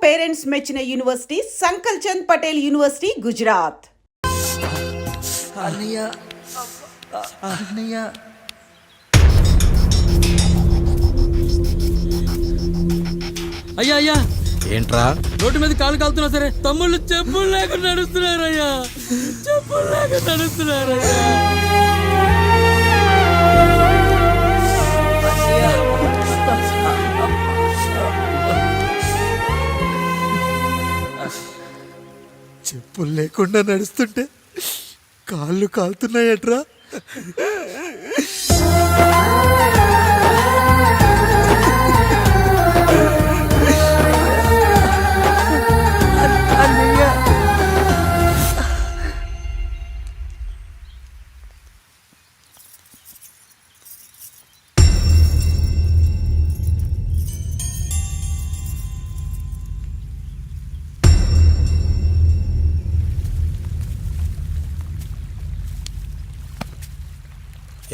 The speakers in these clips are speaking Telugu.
పేరెంట్స్ మెచ్చిన యూనివర్సిటీ సంకల్ చంద్ పటేల్ యూనివర్సిటీ గుజరాత్. అయ్యా అయ్యా ఏంట్రా రోడ్డు మీద కాలు కాలుతున్నా సరే తమ్ముళ్ళు చెప్పులు లేకుండా నడుస్తున్నారయ్యా, చెప్పులు లేకుండా నడుస్తున్నారయ్యా. చెప్పులు లేకుండా నడుస్తుంటే కాళ్ళు కాలుతున్నాయట్రా.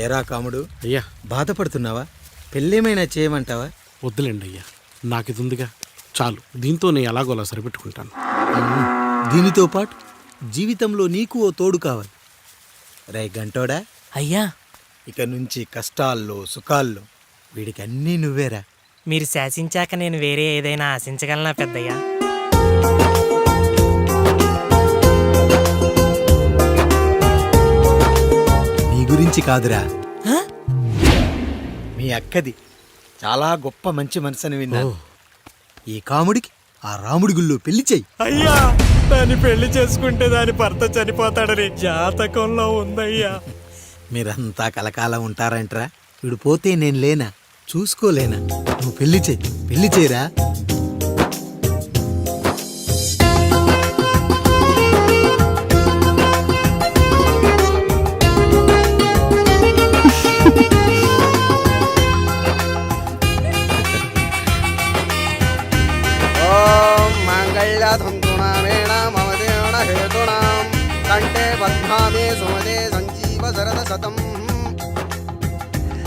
ఏరా కాముడు, అయ్యా బాధపడుతున్నావా? పెళ్ళేమైనా చేయమంటావా? వద్దులేండి అయ్యా, నాకు ఇది ఉందిగా చాలు, దీంతో నేను ఎలాగోలా సరిపెట్టుకుంటాను. దీనితో పాటు జీవితంలో నీకు ఓ తోడు కావాలి. రే గంటోడా అయ్యా, ఇక నుంచి కష్టాల్లో సుఖాల్లో వీడికి అన్నీ నువ్వేరా. మీరు శాసించాక నేను వేరే ఏదైనా ఆశించగలనా పెద్దయ్యా? నీ గురించి కాదురా, మీ అక్కది చాలా గొప్ప మంచి మనసుని విన్నాను. ఈ కాముడికి ఆ రాముడి గుళ్ళో పెళ్లి చెయ్యి. అయ్యా, దాన్ని పెళ్లి చేసుకుంటే దాని భర్త చనిపోతాడని జాతకంలో ఉందయ్యా. మీరంతా కలకాలం ఉంటారంటరా. వీడు పోతే నేను లేనా, చూసుకోలేనా? నువ్వు పెళ్లి చెయ్యి, పెళ్లి చేయరా.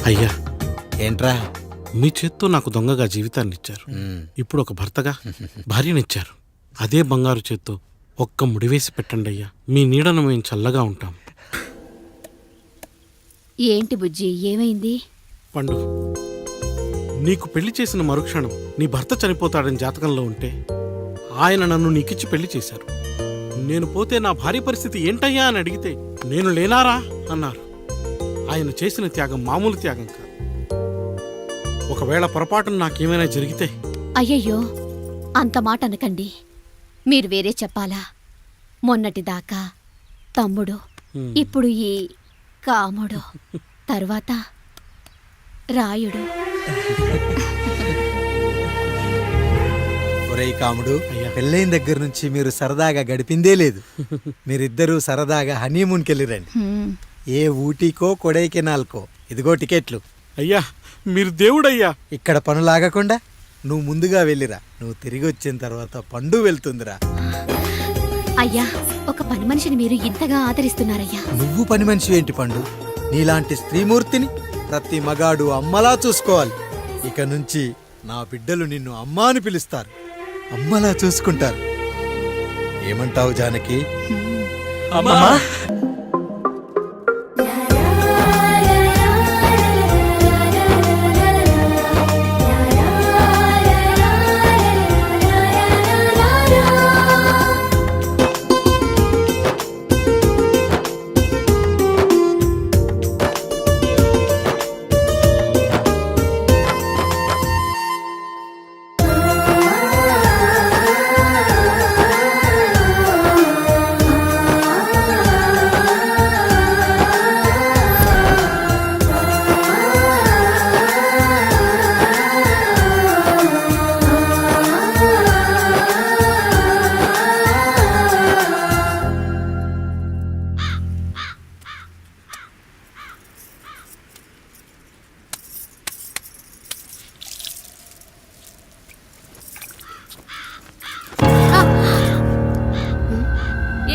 అయ్యా, ఏంట్రా? మీ చేత్తో నాకు దొంగగా జీవితాన్ని ఇచ్చారు, ఇప్పుడు ఒక భర్తగా భార్యనిచ్చారు. అదే బంగారు చేత్తో ఒక్క ముడివేసి పెట్టండి అయ్యా, మీ నీడను మేము చల్లగా ఉంటాం. ఏంటి బుజ్జి, ఏమైంది? పండు, నీకు పెళ్లి చేసిన మరుక్షణం నీ భర్త చనిపోతాడని జాతకంలో ఉంటే ఆయన నన్ను నీకిచ్చి పెళ్లి చేశారు. నేను పోతే నా భార్య పరిస్థితి ఏంటయ్యా అని అడిగితే నేను లేనారా అన్నారు. ఆయన చేసిన త్యాగం మామూలు త్యాగం కాదు. ఒకవేళ పొరపాటున నాకేమైనా జరిగితే? అయ్యయ్యో, అంత మాట అనకండి. మీరు వేరే చెప్పాలా? మొన్నటిదాకా తమ్ముడు, ఇప్పుడు ఈ కాముడు, తర్వాత రాయుడు. ఒరేయ్ కాముడు, పెళ్ళైన దగ్గర నుంచి మీరు సరదాగా గడిపిందే లేదు. మీరిద్దరూ సరదాగా హనీమూన్కి వెళ్ళిరండి. ఏ ఊటీకో కొడైకెనాల్కో. ఇదిగో టికెట్లు. అయ్యా, మీరు దేవుడయ్యా. ఇక్కడ పనులాగకుండా నువ్వు ముందుగా వెళ్ళిరా. నువ్వు తిరిగి వచ్చిన తర్వాత పండు వెళ్తుందిరా. అయ్యా, ఒక పని మనిషిని మీరు ఇంతగా ఆదరిస్తున్నారయ్యా. నువ్వు పని మనిషి ఏంటి పండు? నీలాంటి స్త్రీమూర్తిని ప్రతి మగాడు అమ్మలా చూసుకోవాలి. ఇక నుంచి నా బిడ్డలు నిన్ను అమ్మా అని పిలుస్తారు, అమ్మలా చూసుకుంటారు. ఏమంటావు జానకి? అమ్మా.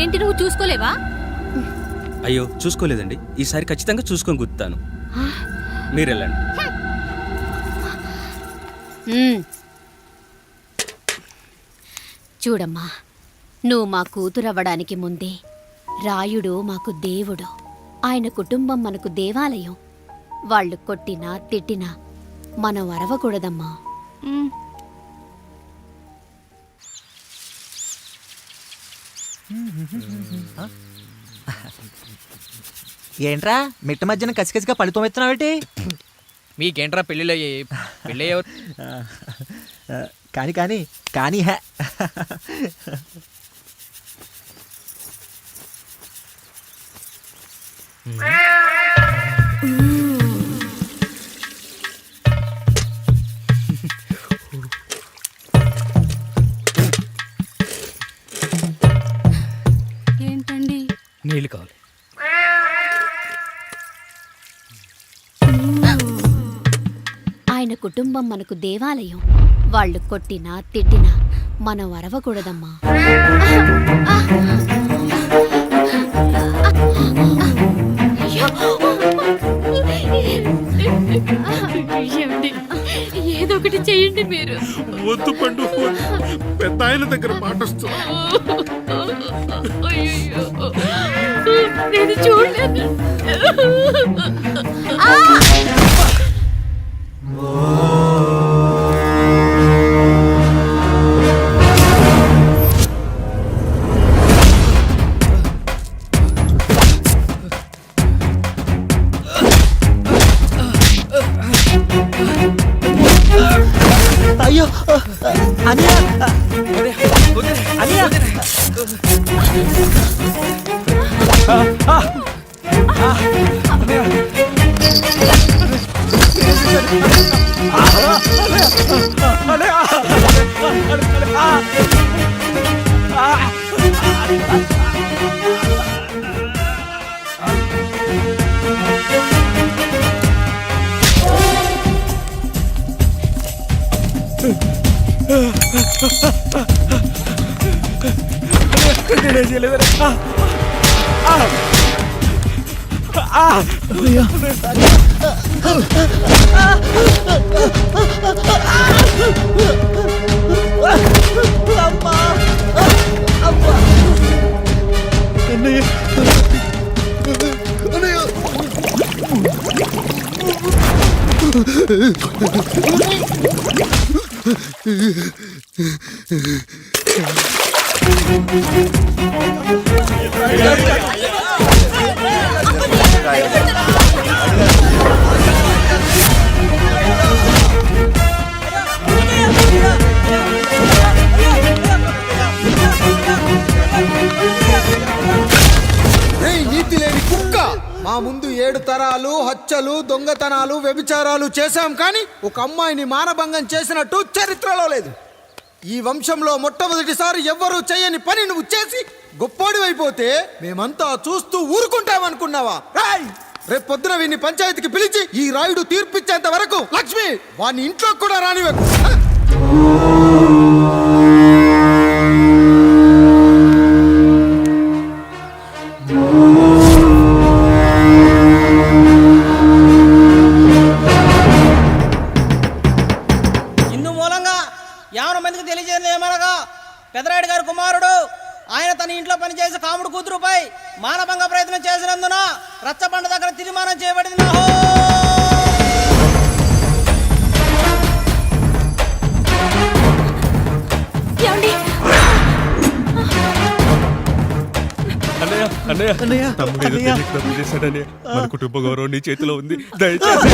ఏంటి, నువ్వు చూసుకోలేవా? అయ్యో, చూసుకోలేదండి. ఈసారి ఖచ్చితంగా చూసుకొని గుర్తాను. మీరు వెళ్ళండి. చూడమ్మా, నువ్వు మా కూతురవ్వడానికి ముందే రాయుడు మాకు దేవుడు, ఆయన కుటుంబం మనకు దేవాలయం. వాళ్ళు కొట్టినా తిట్టినా మనం అరవకూడదమ్మా. ఏంట్రా మిట్ట మధ్యన కసికసిగా పళ్ళుతోమెత్తున్నావేటి? మీకేంట్రా పెళ్ళిళ్ళు అయ్యాయి? పెళ్ళి ఎవరు? కానీ కానీ కానీ హే ఏంటండి? నీళ్ళు కావాలి. ఆయన కుటుంబం మనకు దేవాలయం. వాళ్ళు కొట్టినా తిట్టినా మనం అరవకూడదమ్మా. ఏదో ఒకటి చెయ్యండి మీరు. వద్దు పండు, పెద్ద ఆయన దగ్గర మాటొస్తూ. నేను చూడలేదు. అయ్యో అనియా అనియా నీతి లేని కుక్క, మా ముందు 7 తరాలు హత్యలు, దొంగతనాలు, వ్యభిచారాలు చేశాం, కానీ ఒక అమ్మాయిని మానభంగం చేసినట్టు చరిత్రలో లేదు. ఈ వంశంలో మొట్టమొదటిసారి ఎవ్వరూ చేయని పని నువ్వు చేసి గొప్పోడివైపోతే మేమంతా చూస్తూ ఊరుకుంటామనుకున్నావా? రేపు పొద్దున వీడిని పంచాయతీకి పిలిచి ఈ రాయుడు తీర్పిచ్చేంత వరకు లక్ష్మి వాడిని ఇంట్లో కూడా రానివ్వకు. పెదరాయుడు గారి కుమారుడు ఆయన తన ఇంట్లో పనిచేసే కాముడు కూతురుపై మానభంగ ప్రయత్నం చేసినందున రచ్చబండ దగ్గర తీర్మానం చేయబడింది. మన కుటుంబ గౌరవం నీ చేతిలో ఉంది, దయచేసి.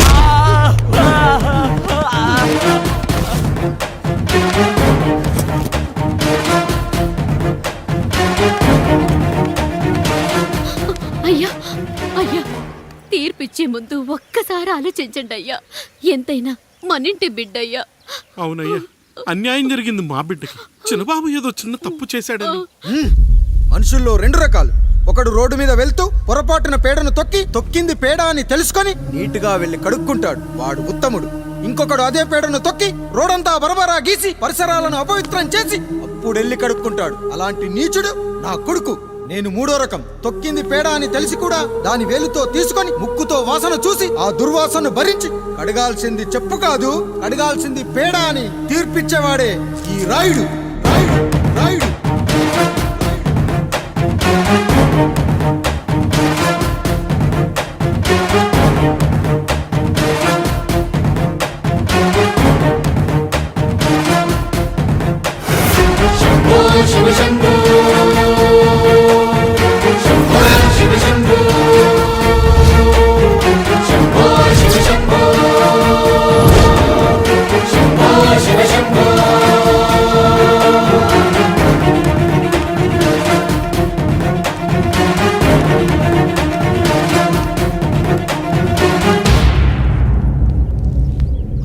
అయ్యా అయ్యా, తీర్పిచ్చే ముందు ఒక్కసారి ఆలోచించండి అయ్యా. ఎంతైనా మనింటి బిడ్డయ్యా. అవునయ్యా, అన్యాయం జరిగింది మా బిడ్డకి. చిన్నబాబు ఏదో చిన్న తప్పు చేశాడని. మనుషుల్లో 2 రకాలు. ఒకడు రోడ్డు మీద వెళ్తూ పొరపాటున పేడను తొక్కింది పేడ అని తెలుసుకొని నీట్గా వెళ్ళి కడుక్కుంటాడు, వాడు ఉత్తముడు. ఇంకొకడు అదే పేడను తొక్కి రోడంతా బరబరా గీసి పరిసరాలను అపవిత్రం చేసి అప్పుడెళ్ళి కడుక్కుంటాడు. అలాంటి నీచుడు నా కొడుకు. నేను 3వ రకం. తొక్కింది పేడ అని తెలిసి కూడా దాని వేలుతో తీసుకొని ముక్కుతో వాసన చూసి ఆ దుర్వాసనను భరించి కడగాల్సింది చెప్పు కాదు, కడగాల్సింది పేడ అని తీర్పిచ్చేవాడే ఈ రాయుడు. రాయుడు రాయుడు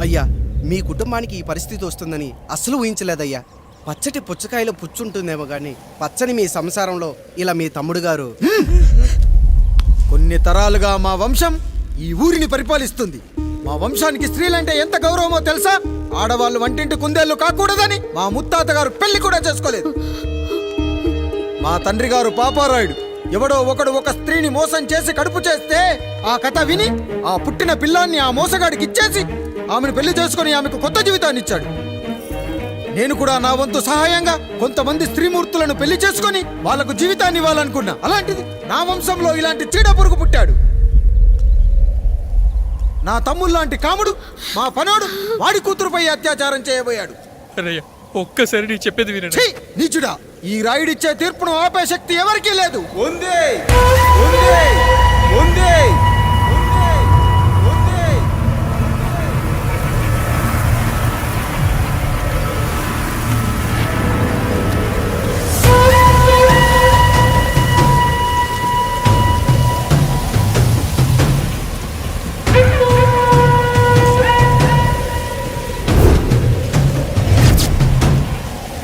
అయ్యా, మీ కుటుంబానికి ఈ పరిస్థితి వస్తుందని అస్సలు ఊహించలేదయ్యా. పచ్చటి పుచ్చకాయలో పుచ్చుంటుందేమో కానీ పచ్చని మీ సంసారంలో ఇలా మీ తమ్ముడు గారు కొన్ని తరాలుగా మా వంశం ఈ ఊరిని పరిపాలిస్తుంది. మా వంశానికి స్త్రీలంటే ఎంత గౌరవమో తెలుసా? ఆడవాళ్ళు వంటింటి కుందేళ్లు కాకూడదని మా ముత్తాత గారు పెళ్లి కూడా చేసుకోలేదు. మా తండ్రి గారు పాపారాయుడు ఎవడో ఒకడు ఒక స్త్రీని మోసం చేసి కడుపు చేస్తే ఆ కథ విని ఆ పుట్టిన పిల్లాన్ని ఆ మోసగాడికి ఇచ్చేసి ఆమెను పెళ్లి చేసుకుని ఆమెకు కొత్త జీవితాన్ని ఇచ్చాడు. నేను కూడా నా వంతు సహాయంగా కొంతమంది స్త్రీమూర్తులను పెళ్లి చేసుకుని వాళ్లకు జీవితాన్ని ఇవ్వాలనుకున్నా. అలాంటిది నా వంశంలో ఇలాంటి చీడ పురుగు పుట్టాడు. నా తమ్ముళ్ళలాంటి కాముడు మా పనోడు వాడి కూతురుపై అత్యాచారం చేయబోయాడు. అన్నయ్య, ఒక్కసారి నీ చెప్పేది వినండి. ఛీ! నీచుడా, ఈ రాయుడిచ్చే తీర్పును ఆపే శక్తి ఎవరికీ లేదు.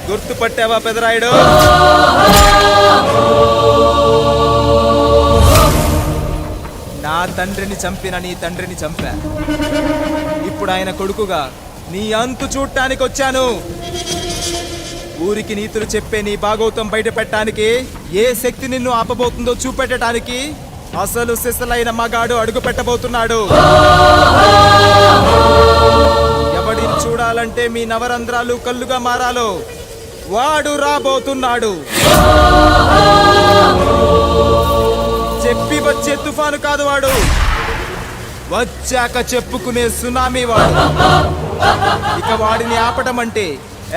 గుర్తుపట్టావా పెదరాయుడు? నా తండ్రిని చంపిన నీ తండ్రిని చంపా. ఇప్పుడు ఆయన కొడుకుగా నీ అంతు చూడటానికి వచ్చాను. ఊరికి నీతులు చెప్పే నీ భాగవతం బయట పెట్టడానికి ఏ శక్తి నిన్ను ఆపబోతుందో చూపెట్టడానికి అసలు సిసలైన మగాడు అడుగు పెట్టబోతున్నాడు. ఎవడిని చూడాలంటే మీ నవరంధ్రాలు కళ్ళుగా మారాలో వాడు రాబోతున్నాడు. చెప్పి వచ్చే తుఫాను కాదు వాడు, వచ్చాక చెప్పుకునే సునామీ వాడు. ఇక వాడిని ఆపటం అంటే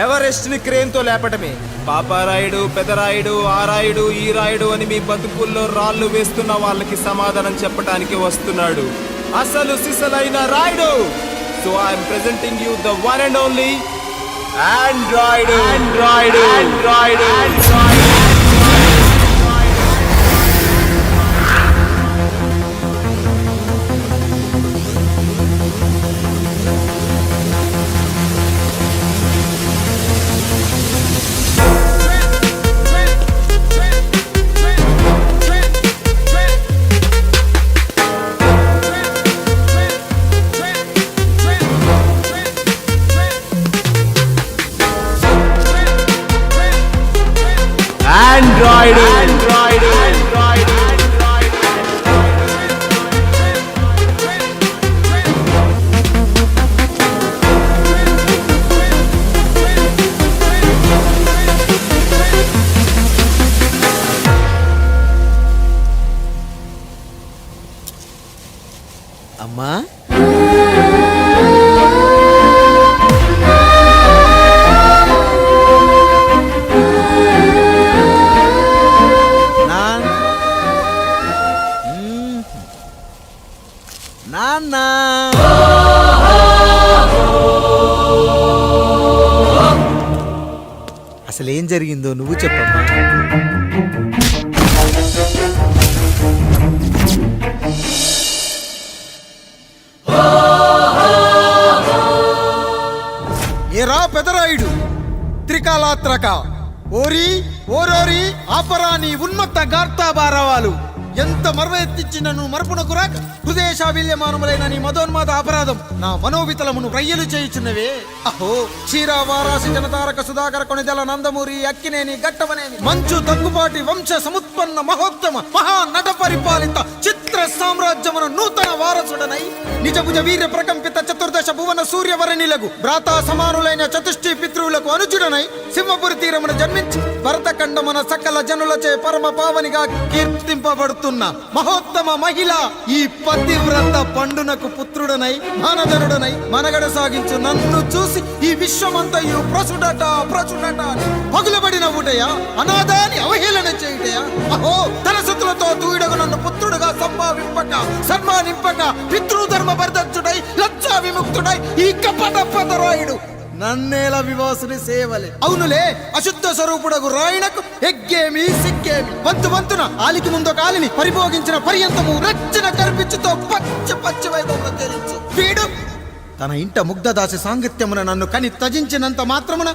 ఎవరెస్ట్ ని క్రేన్ తో లేపటమే. పాపారాయుడు, పెదరాయుడు, ఆ రాయుడు, ఈ రాయుడు అని మీ బతుకుల్లో రాళ్ళు వేస్తున్న వాళ్ళకి సమాధానం చెప్పడానికి వస్తున్నాడు అసలు సిసలైన Rayudu. So I'm presenting you the one and only Android. Android Android Android Android, Android, Android, Android. అమ్మా, నాన్న, అసలేం జరిగిందో నువ్వు చెప్పమ్మా. ఏరా పెదరాయుడు, త్రికాలాత్రక ఓరి ఓరోరి ఆపరా నీ ఉన్మత్త గార్తాబారవాలు. ఎంత మర్వెత్తించినను మరపునకు రాక హృదయశావిల్యమానములైన నీ మదోన్మాద అపరాధం నా మనోవితలమును రయ్యలు చేయుచున్నవే. అహో క్షీర వారాసి జనతారక సుధాకర కొనిదల నందమూరి అక్కినేని గట్టవనేని మంచు దగ్గుబాటి వంశ సముత్పన్న మహోత్తమ మహా నట పరిపాలిత చిత్ర సామ్రాజ్యమున నూతన వారసుడనై నిజభుజ వీర్య ప్రకంపిత చతుర్దశ భువన సూర్యవరణిలకు భ్రాతా సమానులైన చతుష్టి పితృవులకు అనుచుడనై సింహపురి తీరమున జన్మించి భరతఖండమున సకల జనులచే పరమ పావనిగా కీర్తింపబడుతున్న మహోత్తమ మహిళ ఈ పతివ్రత పండునకు పుత్రుడనై మానధనుడనై మనగడ సాగించు నన్ను చూసి ఈ విశ్వమంతయు ప్రసుడట అని పగులబడిన ఊటయా అనాథాన్ని అవహేళన చేయుటయా అహో తన సుతులతో దూడగు నన్ను పుత్రుడుగా సంభావింపక సన్మానింపక పితృధర్మ పరిదక్షుడై లజ్జా విముక్తుడై ఈ కపట పదరాయుడు నన్నేల వివాసుని సేవలే అవునులే అశుద్ధ స్వరూపుడగు రాయణకు ఎగ్గేమి సిగ్గేమి వంతున ఆలికి ముందు కాలిని పరిభోగించిన పర్యంతము రచ్చన కర్పించుతో పచ్చి వైభవం తేలించు వీడు తన ఇంట ముగ్ధదాసి సాంగత్యమున నన్ను కని త్యజించినంత మాత్రమున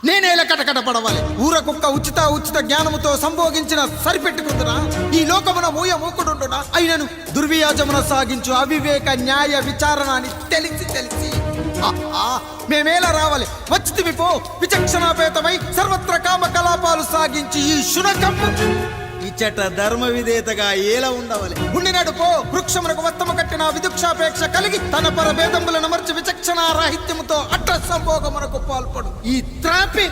నేనేల కటకట పడవాలి ఊర కుక్క ఉచిత జ్ఞానముతో సంభోగించిన సరిపెట్టుకుంటున్నా ఈ లోకమున మూకుడుండునా అయినను దుర్వ్యాజమున సాగించు అవివేక న్యాయ విచారణ అని తెలిసి మేమేలా రావాలి వచ్చితివి పో విచక్షణాపేతమై సర్వత్ర కామ కలాపాలు సాగించి ఈ శునకమ్ము ఇచ్చట ధర్మ విధేతగా ఏలా ఉండవాలి ఉండినాడు పో వృక్షమునకు వత్తము కట్టిన విదుక్షాపేక్ష కలిగి తన పరభేదములను మర్చి విచక్షణ రాహిత్యముతో అట్ట సంభోగమునకు పాల్పడు ఈ త్రాపి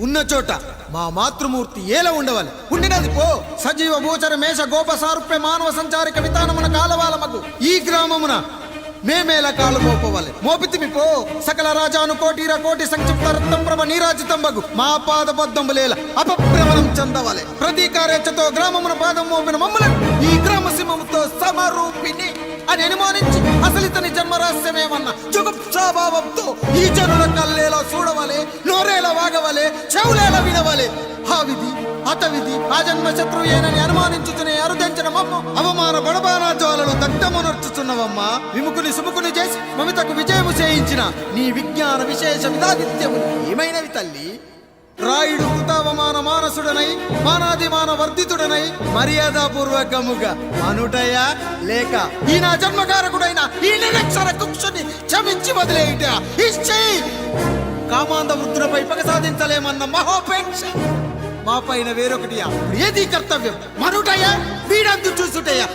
ఉన్న చోట మా మాతృమూర్తి ఏలా ఉండవాలి ఉండినది పో సజీవ భూచర మేష గోప సారూప్య మానవ సంచారిక విధానమున కాలవాలమగు ఈ గ్రామమున మేమేలా కాలు మోపవాలి మోపితిమి పో సకల రాజాను కోటి సంక్షిప్త రత్నప్రభ నీరాజితంబగు మా పాదబద్ధంబులేల అపభ్రమణం చెందవాలి ప్రతీకారేచ్ఛతో గ్రామమున పాదం మోపిన మమ్మలను ఈ గ్రామ సింహముతో సమరూపిణి అని అనుమానించి అసలితని జన్మరహస్యమేమన్న జుగుప్సాభావంతో ఈ జనుల కల్లేలా చూడవాలి నోరేలా వాగవాలి చెవులేలా వినవాలి ఆ విధి అతవిధి ఆ జన్మ శత్రుయేనని అనుమానించుతునే అరుదించిన మమ్మ అవమాన బడబానా జ్వాలలు దట్టమునర్చుచున్నవమ్మ విముకుని సుముకుని చేసి మమితకు విజయము చేయించిన నీ విజ్ఞాన విశేష విధాదిత్యము ఏమైనవి తల్లి రాయుడు కృతావమాన మానసుడనై మానాదిమాన వర్ధితుడనై మర్యాదాపూర్వకముగా అనుటయా లేక ఈ నా జన్మకారకుడైన ఈ నిరక్షర కుక్షుని క్షమించి వదిలేయుట ఇచ్చి కామాంధ వృద్ధులపై పగ సాధించలేమన్న మహోపేక్ష మా పైన వేరొకటి ఏది కర్తవ్యం మనుటయ్యా వీడందు చూసుటయ్యా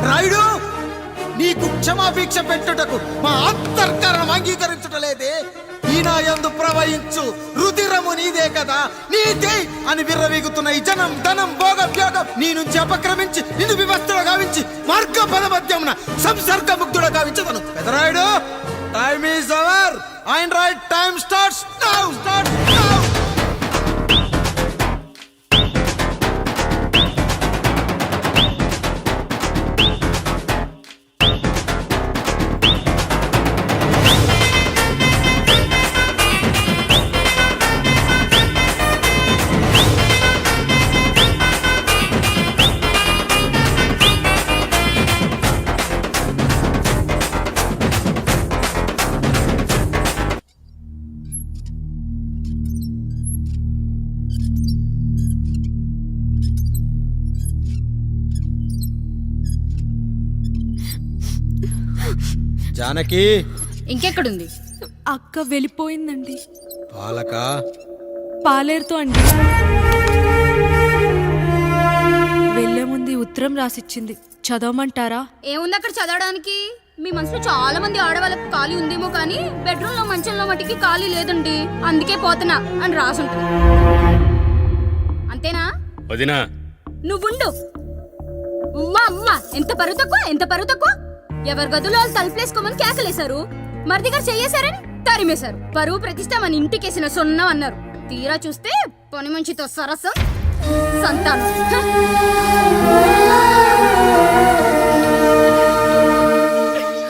రాయుడు నీకు క్షమాభిక్ష పెట్టుటకు మా అంతర్కరణం అంగీకరించుటలేదే ఈనాయందు ప్రవహించు రుధిరము నీదే కదా నీదే అని విర్రవీగుతున్న ఈ జనం ధనం భోగభ్యోగం నీ నుంచి అపక్రమించి నిన్ను వివస్థలో గావించి మార్గ పదమధ్యమున సంసర్గ ముగ్ధుడ గావించదను Pedarayudu time is over and right time starts now Janaki ఇంకెక్కడుంది? అక్క వెళ్ళిపోయిందండి. పాలక పాలేరుతో అండి. వెళ్లే ముందు ఉత్తరం రాసిచ్చింది, చదవమంటారా? ఏముంది అక్కడ చదవడానికి? మీ మనసులో చాలా మంది ఆడవాళ్ళకి ఖాళీ ఉందేమో కానీ బెడ్రూమ్ లో మంచంలో మట్టికి ఖాళీ లేదండి, అందుకే పోతున్నా అని రాసుంటుంది. అంతేనా వదినా? నువ్వుండు. ఎంత పరువు తక్కువ ఎవరి గదులో తలుపులేసుకోమని కేకలేశారు, మరిది గారు చెయ్యేశారని తరిమేశారు. పరువు ప్రతిష్ట మన ఇంటికేసిన సొన్నం అన్నారు. తీరా చూస్తే పని మంచితో సరసం సంతానం.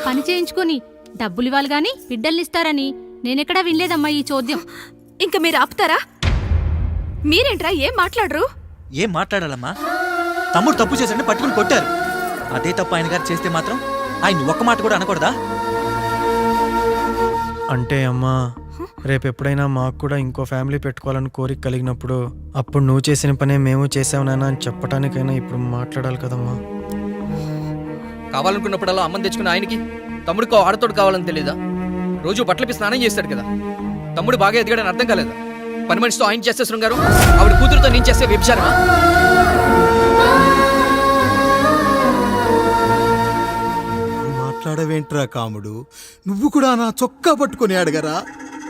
పని చేయించుకొని డబ్బులు ఇవ్వాలి గాని బిడ్డల్నిస్తారని నేనెక్కడా వినలేదమ్మా ఈ చోద్యం. ఇంకా మీరు ఆపుతారా? మీరేంట్రా ఏం మాట్లాడరు? ఏం మాట్లాడాలమ్మా? తమ్ముడు తప్పు చేశాడని పట్టుకుని కొట్టారు. అదే తప్పు ఆయన గారు చేస్తే మాత్రం ఆయన ఒక్క మాట కూడా అనకూడదా? అంటే అమ్మా, రేపు ఎప్పుడైనా మాకు కూడా ఇంకో ఫ్యామిలీ పెట్టుకోవాలని కోరిక కలిగినప్పుడు అప్పుడు నువ్వు చేసిన పనే మేము చేసావు నాన్న అని చెప్పడానికైనా ఇప్పుడు మాట్లాడాలి కదమ్మా. కావాలనుకున్నప్పుడల్లా అమ్మని తెచ్చుకున్న ఆయనకి తమ్ముడికో ఆడతోడు కావాలని తెలీదా? రోజు బట్టలపి స్నానం చేస్తాడు కదా. తమ్ముడు బాగా ఎదిగాడని అర్థం కాలేదా? పని మనిషితో ఆయన చేస్తే శృంగారు, ఆవిడ కూతురుతో నేను చేస్తే వ్యభిచారమా? మాట్లాడవేంట్రా కాముడు? నువ్వు కూడా నా చొక్కా పట్టుకుని అడగరా?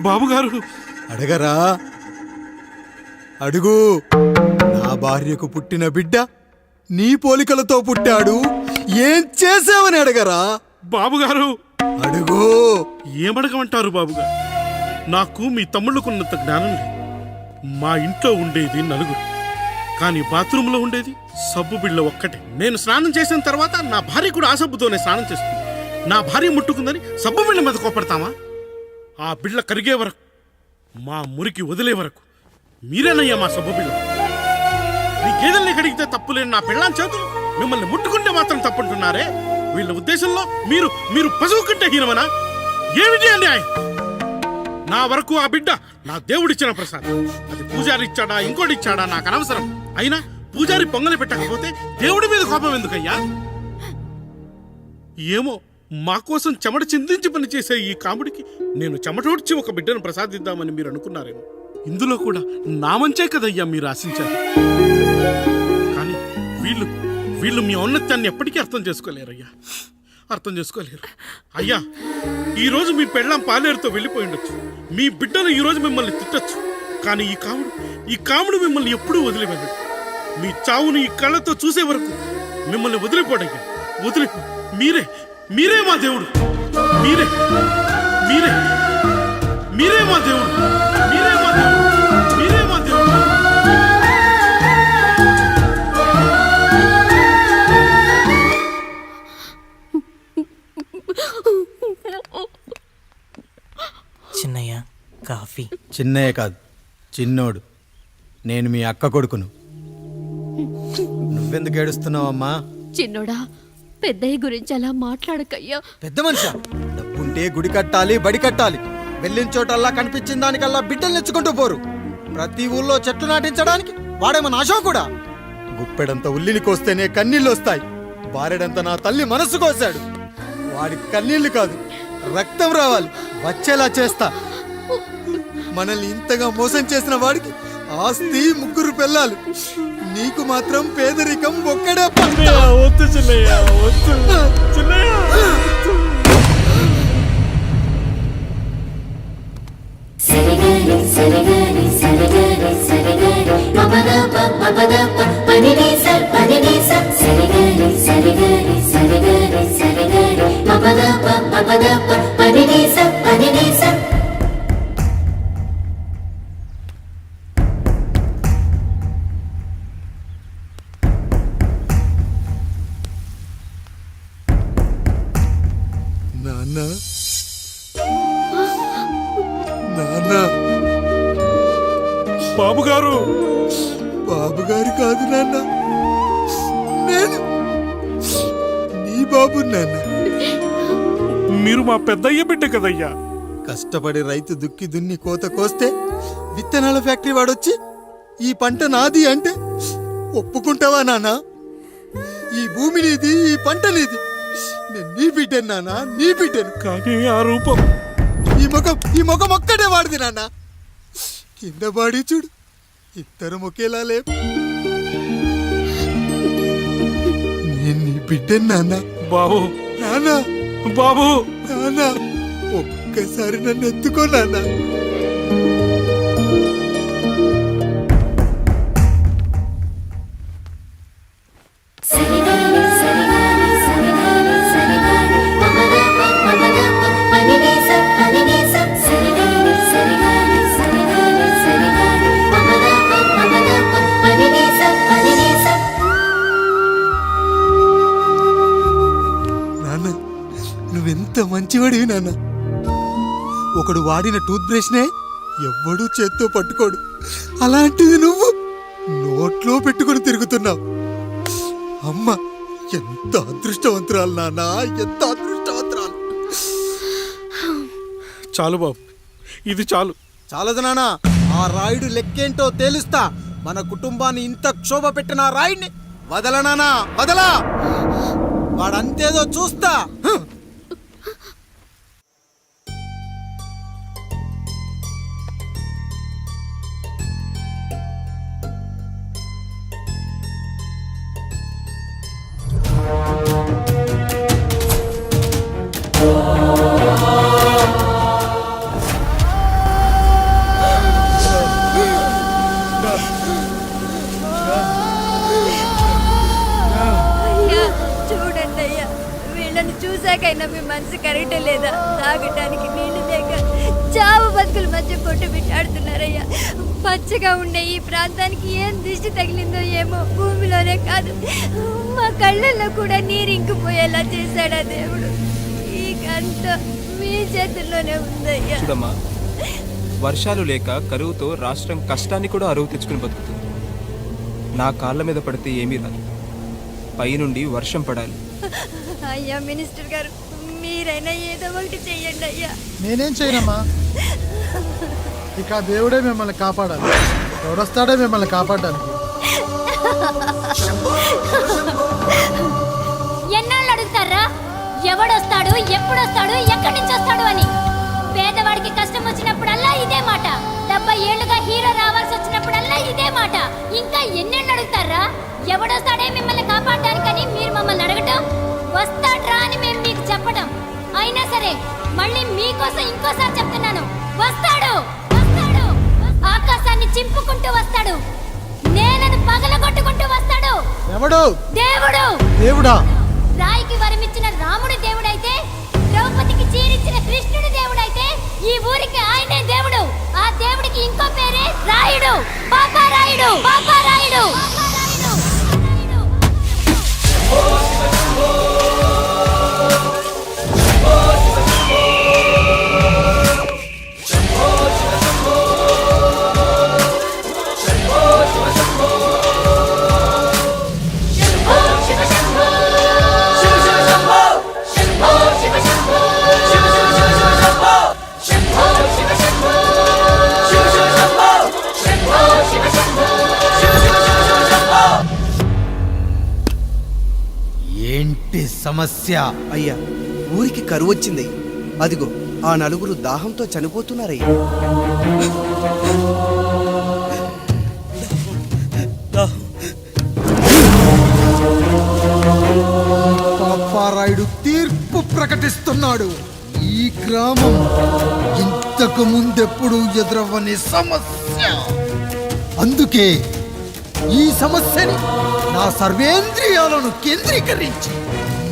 బాబుగారు అడగరా, అడుగు. నా భార్యకు పుట్టిన బిడ్డ నీ పోలికలతో పుట్టాడు, ఏం చేసావని అడగరా. బాబుగారు, అడుగు. ఏమడగమంటారు బాబుగారు? నాకు మీ తమ్ముళ్ళకున్నంత జ్ఞానం లేదు. మా ఇంట్లో ఉండేది నలుగురు, కానీ బాత్రూంలో ఉండేది సబ్బు బిళ్ళ ఒక్కటే. నేను స్నానం చేసిన తర్వాత నా భార్య కూడా ఆ సబ్బుతోనే స్నానం చేస్తుంది. నా భార్య ముట్టుకుందని సబ్బు బిళ్ళ మీద కోపడతామా? ఆ బిళ్ళ కరిగే వరకు, మా మురికి వదిలే వరకు మీరేనయ్యా మా సబ్బు బిళ్ళ. నీ గేదెల్ని కడిగితే తప్పులేని నా పెళ్ళాం చేతులు మిమ్మల్ని ముట్టుకుంటే మాత్రం తప్పుంటున్నారే. వీళ్ళ ఉద్దేశంలో మీరు మీరు పశువు కంటే హీనమనా? ఏమిటి అన్యాయం? నా వరకు ఆ బిడ్డ నా దేవుడిచ్చిన ప్రసాదం. అది పూజారి ఇచ్చాడా ఇంకోటి ఇచ్చాడా నాకు అనవసరం. అయినా పూజారి పొంగలి పెట్టకపోతే దేవుడి మీద కోపం ఎందుకయ్యా? ఏమో, మా కోసం చెమట చిందించి పనిచేసే ఈ కాముడికి నేను చెమటోడ్చి ఒక బిడ్డను ప్రసాదిద్దామని మీరు అనుకున్నారేమో. ఇందులో కూడా నా మంచే కదయ్యా మీరు ఆశించారు. కానీ వీళ్ళు వీళ్ళు మీ ఔన్నత్యాన్ని ఎప్పటికీ అర్థం చేసుకోలేరయ్యా, అర్థం చేసుకోలేరు. అయ్యా, ఈరోజు మీ పెళ్ళాం పాలేరుతో వెళ్ళిపోయి ఉండొచ్చు, మీ బిడ్డలు ఈరోజు మిమ్మల్ని తిట్టచ్చు. కానీ ఈ కాముడు మిమ్మల్ని ఎప్పుడూ వదిలి వెళ్ళడు. మీ చావును ఈ కళ్ళతో చూసే వరకు మిమ్మల్ని వదిలిపోడయ్యా, వదిలిపో. మీరే మా దేవుడు, మీరే మీరే మీరే మా దేవుడు, మీరే మా దేవుడు, మీరే మా దేవుడు. చిన్నయ్య, కాఫీ. చిన్నయ్య కాదు, చిన్నోడు. నేను మీ అక్క కొడుకును. నువ్వెందుకు ఏడుస్తున్నావమ్మా? చిన్నోడా, పెద్దయ్య గురించి అలా మాట్లాడకయ్యా. పెద్ద మనిషి, డబ్బుంటే గుడి కట్టాలి, బడి కట్టాలి. వెళ్ళిన చోటల్లా కనిపించిన దానికల్లా బిడ్డలు నెచ్చుకుంటూ పోరు. ప్రతి ఊళ్ళో చెట్లు నాటించడానికి వాడేమన్నా ఆశో కూడా. గుప్పెడంత ఉల్లిని కోస్తేనే కన్నీళ్ళు వస్తాయి. బారెడంత నా తల్లి మనసు కోసాడు. వాడి కన్నీళ్లు కాదు, రక్తం రావాలి, వచ్చేలా చేస్తా. మనల్ని ఇంతగా మోసం చేసిన వాడికి ఆస్తి 3 పిల్లలు, నీకు మాత్రం పేదరికం ఒక్కడే. వద్దు చిన్నయ్య, వద్దు చిన్నయ్య. నాన్న, నాన్న. బాబుగారు, బాబుగారు కాదు నాన్న, నేను నీ బాబు నాన్న. మీరు మా పెద్దయ్య బిడ్డ కదయ్యా. కష్టపడి రైతు దుక్కి దున్ని కోత కోస్తే విత్తనాల ఫ్యాక్టరీ వాడొచ్చి ఈ పంట నాది అంటే ఒప్పుకుంటావా నాన్న? ఈ భూమి నీది, ఈ పంట నీది. నేను నీ బిడ్డను నాన్న, నీ బిడ్డను. కానీ ఆ రూపం, ఈ ముఖం ఒక్కటే వాడిది నాన్న. కింద బాడీ చూడు, ఇద్దరం ఒకేలా లేవు. నేను నీ బిడ్డను నాన్న. బాబు, నాన్న, బాబు, నాన్న, ఒక్కసారి నన్ను ఎత్తుకో నాన్న. నాన్న, నువ్వెంత మంచివాడివి నాన్న. ఒకడు వాడిన టూత్ బ్రష్నే ఎవ్వడూ చేత్తో పట్టుకోడు. అలాంటిది నువ్వు నోట్లో పెట్టుకొని తిరుగుతున్నావు. అమ్మ ఎంత అదృష్టవంతురాలు నాన్న, ఎంత అదృష్టవంతురాలు. చాలు బాబు, ఇది చాలు. చాలదు నాన్న, ఆ రాయుడు లెక్కేంటో తేలుస్తా. మన కుటుంబాన్ని ఇంత క్షోభ పెట్టిన ఆ రాయుడిని వదలనానా, వదలా. వాడంతేదో చూస్తా. ఇప్పటికైనా మీ మనసు కరెక్ట్ లేదా? తాగటానికి నీళ్లు లేక చావు బతుకుల మధ్య కొట్టు పెట్టాడుతున్నారయ్యా. పచ్చగా ఉండే ఈ ప్రాంతానికి ఏం దిష్టి తగిలిందో ఏమో. భూమిలోనే కాదు, మా కళ్ళల్లో కూడా నీరు ఇంకిపోయేలా చేశాడా దేవుడు. ఈ గంట మీ చేతుల్లోనే ఉందయ్యా. చూడమ్మా, వర్షాలు లేక కరువుతో రాష్ట్రం కష్టాన్ని కూడా అరువు తెచ్చుకుని బతుకుతుంది. నా కాళ్ళ మీద పడితే ఏమీ రాదు, పైనుండి వర్షం పడాలి. అయ్యా మినిస్టర్ గారు, మీరైనా ఏదో ఒకటి చెయ్యండి అయ్యా. నేనేం చేయనమ్మా, ఇక దేవుడే మిమ్మల్ని కాపాడాలి. ఎవడొస్తాడే మిమ్మల్ని కాపాడడానికి? ఎన్నాళ్ళు అడుగుతారా ఎవడొస్తాడు, ఎప్పుడొస్తాడు, ఎక్కడి నుంచి వస్తాడు అని? పేదవాడికి కష్టం వచ్చినప్పుడల్లా ఇదే మాట. 70 ఏళ్లుగా హీరో రావాల్సి వచ్చినప్పుడల్లా ఇదే మాట. ఇంకా ఎన్నెళ్ళు అడుగుతారా? ఎవడొస్తాడే మిమ్మల్ని కాపాడడానికని మీరు మమ్మల్ని అడగటం, వస్తాడ్రా అని మేము మీకు చెప్పడం. అయినా సరే మళ్ళీ మీకోసం ఇంకోసారి చెప్తున్నాను, వస్తాడు, వస్తాడు. ఆకాశాన్ని చింపుకుంటూ వస్తాడు, నేలను పగలగొట్టుకుంటూ వస్తాడు. ఎవడు? దేవుడు. దేవుడా? రాయికి వరమిచ్చిన రాముడు దేవుడైతే, ద్రౌపదికి చీరిచ్చిన కృష్ణుడు దేవుడైతే, ఈ ఊరికి ఆయనే దేవుడు. ఆ దేవుడికి ఇంకో పేరే రాయుడు. పాపా రాయుడు, పాపా రాయుడు. ఏంటి సమస్య? అయ్యా, ఊరికి కరువు వచ్చింది. అదిగో ఆ నలుగురు దాహంతో చనిపోతున్నారయ్యా. పాపారాయుడు తీర్పు ప్రకటిస్తున్నాడు. ఈ గ్రామం ఇంతకు ముందెప్పుడు ఎదురవ్వని సమస్య. అందుకే ఈ సమస్యని నా సర్వేంద్రియాలను కేంద్రీకరించి,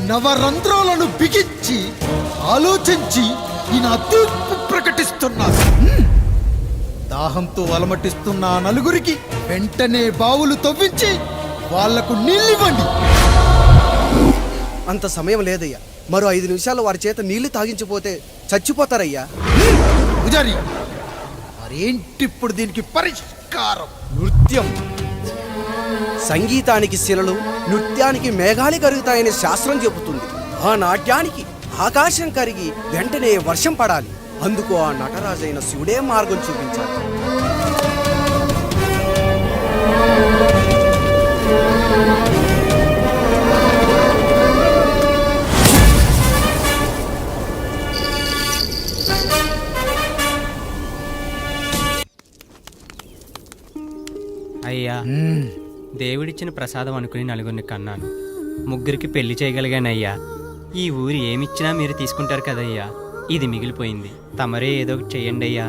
నవరంధ్రాలను బిగించి ఆలోచించి ఈ నా తీర్పు ప్రకటిస్తున్నాను. దాహంతో అలమటిస్తున్న ఆ నలుగురికి వెంటనే బావులు తవ్వించి వాళ్లకు నీళ్ళివ్వండి. అంత సమయం లేదయ్యా. మరో 5 నిమిషాలు వారి చేత నీళ్లు తాగించిపోతే చచ్చిపోతారయ్యా. పూజారి, మరేంటి ఇప్పుడు దీనికి పరిష్కారం? నృత్యం. సంగీతానికి శిలలు, నృత్యానికి మేఘాలు కరుగుతాయని శాస్త్రం చెబుతుంది. ఆ నాట్యానికి ఆకాశం కరిగి వెంటనే వర్షం పడాలి. అందుకు ఆ నటరాజైన శివుడే మార్గం చూపించాలి. అయ్యా, దేవుడిచ్చిన ప్రసాదం అనుకుని నలుగురిని కన్నాను. 3 పెళ్లి చేయగలిగానయ్యా. ఈ ఊరు ఏమిచ్చినా మీరు తీసుకుంటారు కదయ్యా. ఇది మిగిలిపోయింది, తమరే ఏదో ఒకటి చెయ్యండి అయ్యా.